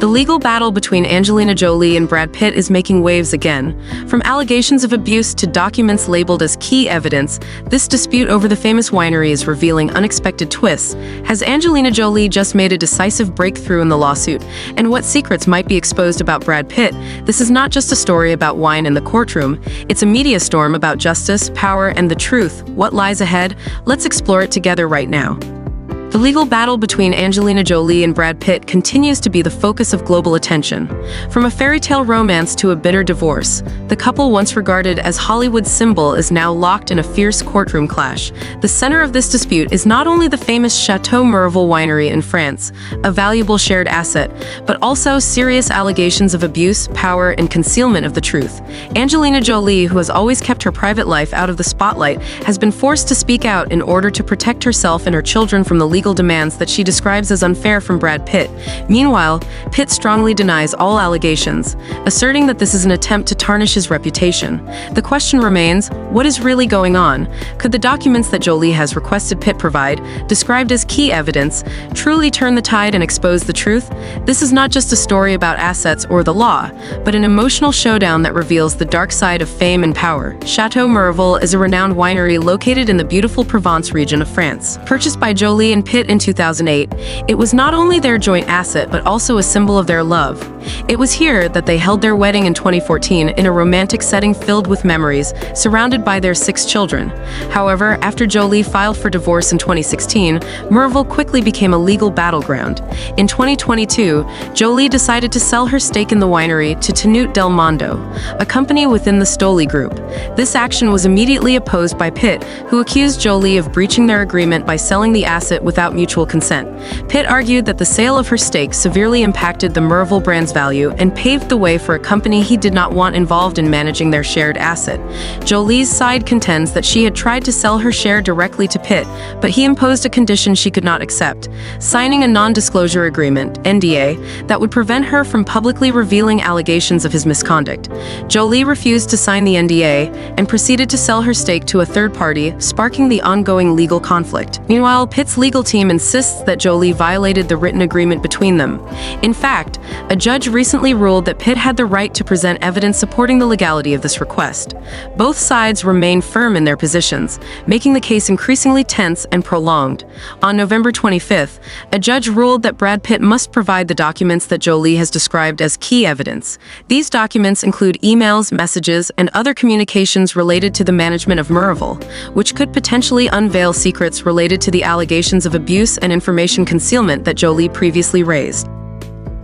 The legal battle between Angelina Jolie and Brad Pitt is making waves again. From allegations of abuse to documents labeled as key evidence, this dispute over the famous winery is revealing unexpected twists. Has Angelina Jolie just made a decisive breakthrough in the lawsuit? And what secrets might be exposed about Brad Pitt? This is not just a story about wine in the courtroom. It's a media storm about justice, power, and the truth. What lies ahead? Let's explore it together right now. The legal battle between Angelina Jolie and Brad Pitt continues to be the focus of global attention. From a fairy tale romance to a bitter divorce, the couple once regarded as Hollywood's symbol is now locked in a fierce courtroom clash. The center of this dispute is not only the famous Château Miraval winery in France, a valuable shared asset, but also serious allegations of abuse, power, and concealment of the truth. Angelina Jolie, who has always kept her private life out of the spotlight, has been forced to speak out in order to protect herself and her children from the legal demands that she describes as unfair from Brad Pitt. Meanwhile, Pitt strongly denies all allegations, asserting that this is an attempt to tarnish his reputation. The question remains, what is really going on? Could the documents that Jolie has requested Pitt provide, described as key evidence, truly turn the tide and expose the truth? This is not just a story about assets or the law, but an emotional showdown that reveals the dark side of fame and power. Chateau Miraval is a renowned winery located in the beautiful Provence region of France. Purchased by Jolie and Pitt in 2008, it was not only their joint asset but also a symbol of their love. It was here that they held their wedding in 2014 in a romantic setting filled with memories, surrounded by their 6 children. However, after Jolie filed for divorce in 2016, Miraval quickly became a legal battleground. In 2022, Jolie decided to sell her stake in the winery to Tenute Del Mondo, a company within the Stoli Group. This action was immediately opposed by Pitt, who accused Jolie of breaching their agreement by selling the asset without mutual consent. Pitt argued that the sale of her stake severely impacted the Miraval brand's value and paved the way for a company he did not want involved in managing their shared asset. Jolie's side contends that she had tried to sell her share directly to Pitt, but he imposed a condition she could not accept, signing a non-disclosure agreement, NDA, that would prevent her from publicly revealing allegations of his misconduct. Jolie refused to sign the NDA and proceeded to sell her stake to a third party, sparking the ongoing legal conflict. Meanwhile, Pitt's legal team insists that Jolie violated the written agreement between them. In fact, a judge recently ruled that Pitt had the right to present evidence supporting the legality of this request. Both sides remain firm in their positions, making the case increasingly tense and prolonged. On November 25th, a judge ruled that Brad Pitt must provide the documents that Jolie has described as key evidence. These documents include emails, messages, and other communications related to the management of Miraval, which could potentially unveil secrets related to the allegations of abuse and information concealment that Jolie previously raised.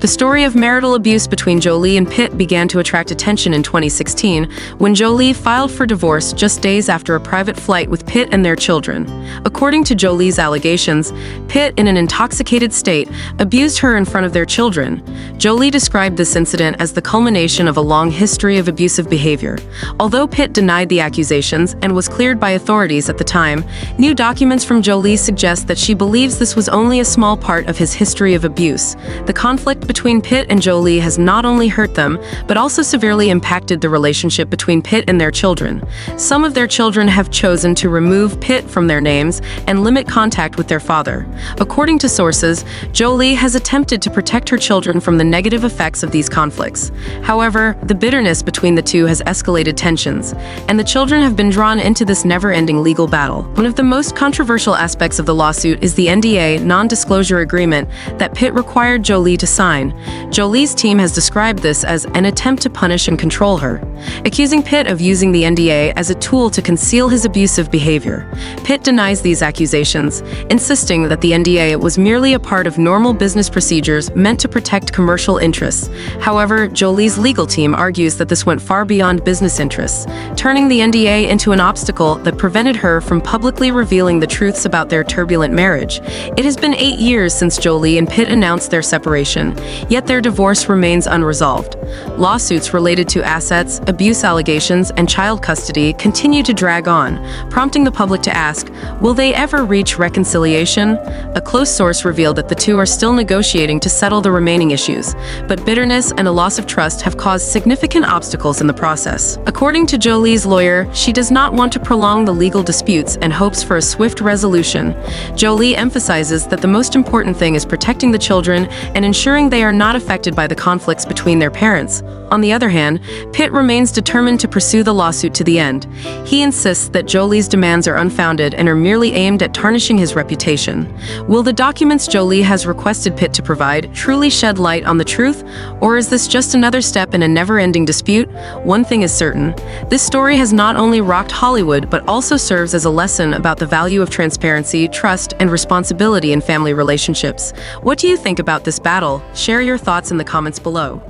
The story of marital abuse between Jolie and Pitt began to attract attention in 2016 when Jolie filed for divorce just days after a private flight with Pitt and their children. According to Jolie's allegations, Pitt, in an intoxicated state, abused her in front of their children. Jolie described this incident as the culmination of a long history of abusive behavior. Although Pitt denied the accusations and was cleared by authorities at the time, new documents from Jolie suggest that she believes this was only a small part of his history of abuse. The conflict between Pitt and Jolie has not only hurt them, but also severely impacted the relationship between Pitt and their children. Some of their children have chosen to remove Pitt from their names and limit contact with their father. According to sources, Jolie has attempted to protect her children from the negative effects of these conflicts. However, the bitterness between the two has escalated tensions, and the children have been drawn into this never-ending legal battle. One of the most controversial aspects of the lawsuit is the NDA, non-disclosure agreement, that Pitt required Jolie to sign. Jolie's team has described this as an attempt to punish and control her, accusing Pitt of using the NDA as a tool to conceal his abusive behavior. Pitt denies these accusations, insisting that the NDA was merely a part of normal business procedures meant to protect commercial interests. However, Jolie's legal team argues that this went far beyond business interests, turning the NDA into an obstacle that prevented her from publicly revealing the truths about their turbulent marriage. It has been 8 years since Jolie and Pitt announced their separation, yet their divorce remains unresolved. Lawsuits related to assets, abuse allegations, and child custody continue to drag on, prompting the public to ask, will they ever reach reconciliation? A close source revealed that the two are still negotiating to settle the remaining issues, but bitterness and a loss of trust have caused significant obstacles in the process. According to Jolie's lawyer, she does not want to prolong the legal disputes and hopes for a swift resolution. Jolie emphasizes that the most important thing is protecting the children and ensuring they they are not affected by the conflicts between their parents. On the other hand, Pitt remains determined to pursue the lawsuit to the end. He insists that Jolie's demands are unfounded and are merely aimed at tarnishing his reputation. Will the documents Jolie has requested Pitt to provide truly shed light on the truth, or is this just another step in a never-ending dispute? One thing is certain: this story has not only rocked Hollywood but also serves as a lesson about the value of transparency, trust, and responsibility in family relationships. What do you think about this battle? Share your thoughts in the comments below.